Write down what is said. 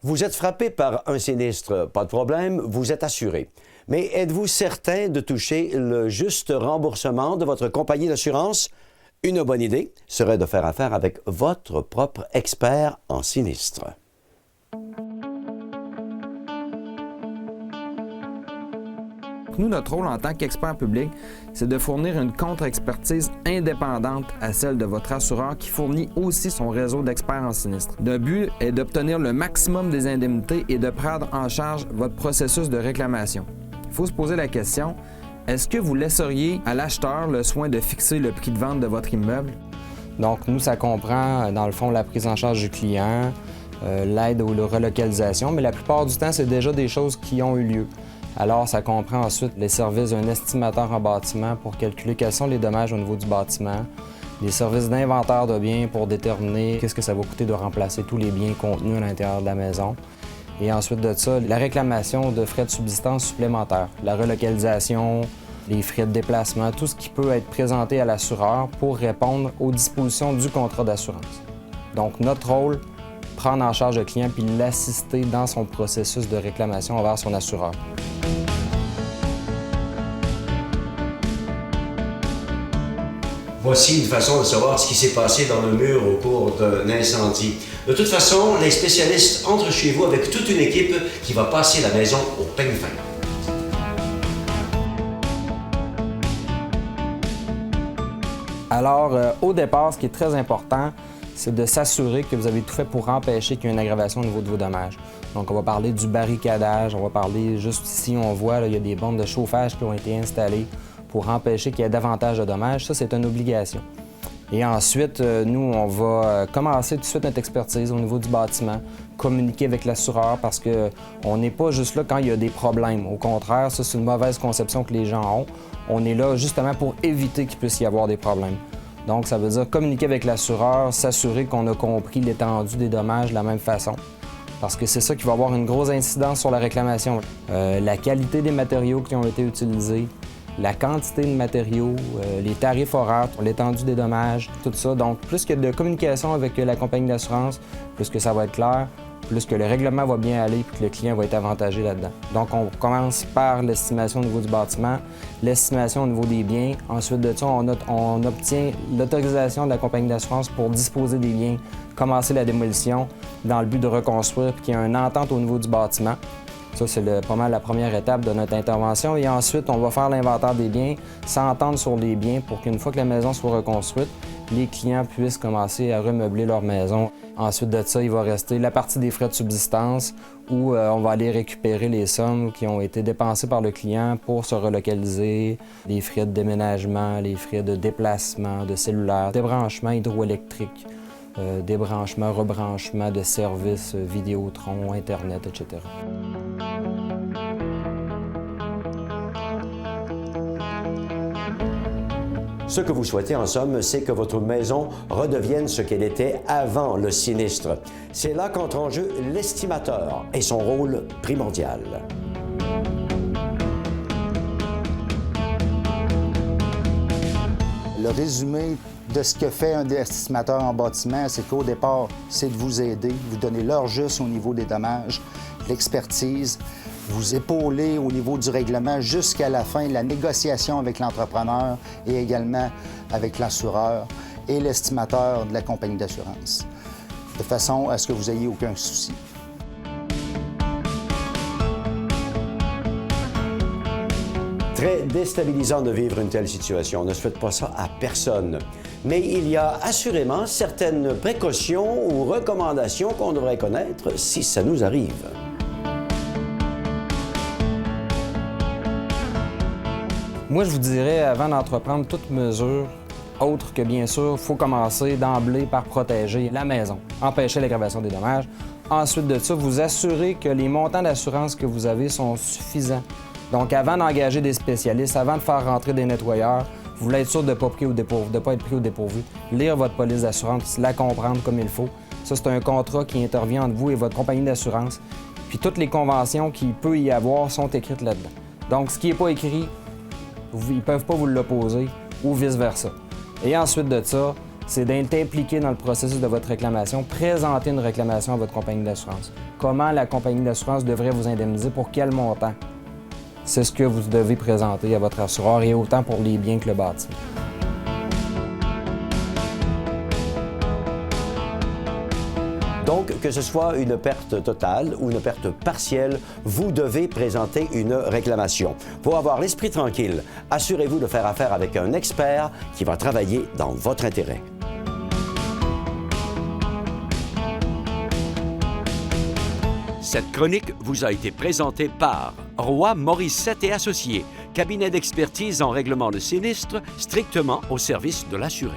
Vous êtes frappé par un sinistre, pas de problème, vous êtes assuré. Mais êtes-vous certain de toucher le juste remboursement de votre compagnie d'assurance? Une bonne idée serait de faire affaire avec votre propre expert en sinistre. Nous, notre rôle en tant qu'expert public, c'est de fournir une contre-expertise indépendante à celle de votre assureur qui fournit aussi son réseau d'experts en sinistre. Le but est d'obtenir le maximum des indemnités et de prendre en charge votre processus de réclamation. Il faut se poser la question, est-ce que vous laisseriez à l'acheteur le soin de fixer le prix de vente de votre immeuble? Donc, nous, ça comprend, dans le fond, la prise en charge du client, l'aide ou la relocalisation, mais la plupart du temps, c'est déjà des choses qui ont eu lieu. Alors, ça comprend ensuite les services d'un estimateur en bâtiment pour calculer quels sont les dommages au niveau du bâtiment, les services d'inventaire de biens pour déterminer qu'est-ce que ça va coûter de remplacer tous les biens contenus à l'intérieur de la maison. Et ensuite de ça, la réclamation de frais de subsistance supplémentaires, la relocalisation, les frais de déplacement, tout ce qui peut être présenté à l'assureur pour répondre aux dispositions du contrat d'assurance. Donc, notre rôle, prendre en charge le client puis l'assister dans son processus de réclamation envers son assureur. Voici une façon de savoir ce qui s'est passé dans le mur au cours d'un incendie. De toute façon, les spécialistes entrent chez vous avec toute une équipe qui va passer la maison au peigne fin. Alors, au départ, ce qui est très important, c'est de s'assurer que vous avez tout fait pour empêcher qu'il y ait une aggravation au niveau de vos dommages. Donc, on va parler du barricadage, on va parler, juste ici, on voit, là, il y a des bornes de chauffage qui ont été installées pour empêcher qu'il y ait davantage de dommages. Ça, c'est une obligation. Et ensuite, nous, on va commencer tout de suite notre expertise au niveau du bâtiment, communiquer avec l'assureur parce qu'on n'est pas juste là quand il y a des problèmes. Au contraire, ça, c'est une mauvaise conception que les gens ont. On est là justement pour éviter qu'il puisse y avoir des problèmes. Donc, ça veut dire communiquer avec l'assureur, s'assurer qu'on a compris l'étendue des dommages de la même façon. Parce que c'est ça qui va avoir une grosse incidence sur la réclamation. La qualité des matériaux qui ont été utilisés, la quantité de matériaux, les tarifs horaires, l'étendue des dommages, tout ça. Donc, plus que de communication avec la compagnie d'assurance, plus que ça va être clair, plus que le règlement va bien aller et que le client va être avantagé là-dedans. Donc, on commence par l'estimation au niveau du bâtiment, l'estimation au niveau des biens. Ensuite de ça, on obtient l'autorisation de la compagnie d'assurance pour disposer des biens, commencer la démolition dans le but de reconstruire puis qu'il y ait une entente au niveau du bâtiment. Ça, c'est pas mal la première étape de notre intervention. Et ensuite, on va faire l'inventaire des biens, s'entendre sur les biens pour qu'une fois que la maison soit reconstruite, les clients puissent commencer à remeubler leur maison. Ensuite de ça, il va rester la partie des frais de subsistance où on va aller récupérer les sommes qui ont été dépensées par le client pour se relocaliser, les frais de déménagement, les frais de déplacement, de cellulaire, débranchement hydroélectrique, débranchement, rebranchement de services Vidéotron, Internet, etc. Ce que vous souhaitez, en somme, c'est que votre maison redevienne ce qu'elle était avant le sinistre. C'est là qu'entre en jeu l'estimateur et son rôle primordial. Le résumé de ce que fait un estimateur en bâtiment, c'est qu'au départ, c'est de vous aider, vous donner l'heure juste au niveau des dommages, l'expertise, vous épauler au niveau du règlement jusqu'à la fin, la négociation avec l'entrepreneur et également avec l'assureur et l'estimateur de la compagnie d'assurance, de façon à ce que vous n'ayez aucun souci. Très déstabilisant de vivre une telle situation. On ne souhaite pas ça à personne. Mais il y a assurément certaines précautions ou recommandations qu'on devrait connaître si ça nous arrive. Moi, je vous dirais, avant d'entreprendre toute mesure, autre que bien sûr, il faut commencer d'emblée par protéger la maison, empêcher l'aggravation des dommages. Ensuite de ça, vous assurer que les montants d'assurance que vous avez sont suffisants. Donc, avant d'engager des spécialistes, avant de faire rentrer des nettoyeurs, vous voulez être sûr de ne pas être pris au dépourvu. Lire votre police d'assurance, la comprendre comme il faut. Ça, c'est un contrat qui intervient entre vous et votre compagnie d'assurance. Puis toutes les conventions qu'il peut y avoir sont écrites là-dedans. Donc, ce qui n'est pas écrit, ils ne peuvent pas vous l'opposer ou vice-versa. Et ensuite de ça, c'est d'être impliqué dans le processus de votre réclamation, présenter une réclamation à votre compagnie d'assurance. Comment la compagnie d'assurance devrait vous indemniser, pour quel montant? C'est ce que vous devez présenter à votre assureur, et autant pour les biens que le bâtiment. Donc, que ce soit une perte totale ou une perte partielle, vous devez présenter une réclamation. Pour avoir l'esprit tranquille, assurez-vous de faire affaire avec un expert qui va travailler dans votre intérêt. Cette chronique vous a été présentée par Roy Maurice VII et Associés, cabinet d'expertise en règlement de sinistre strictement au service de l'assuré.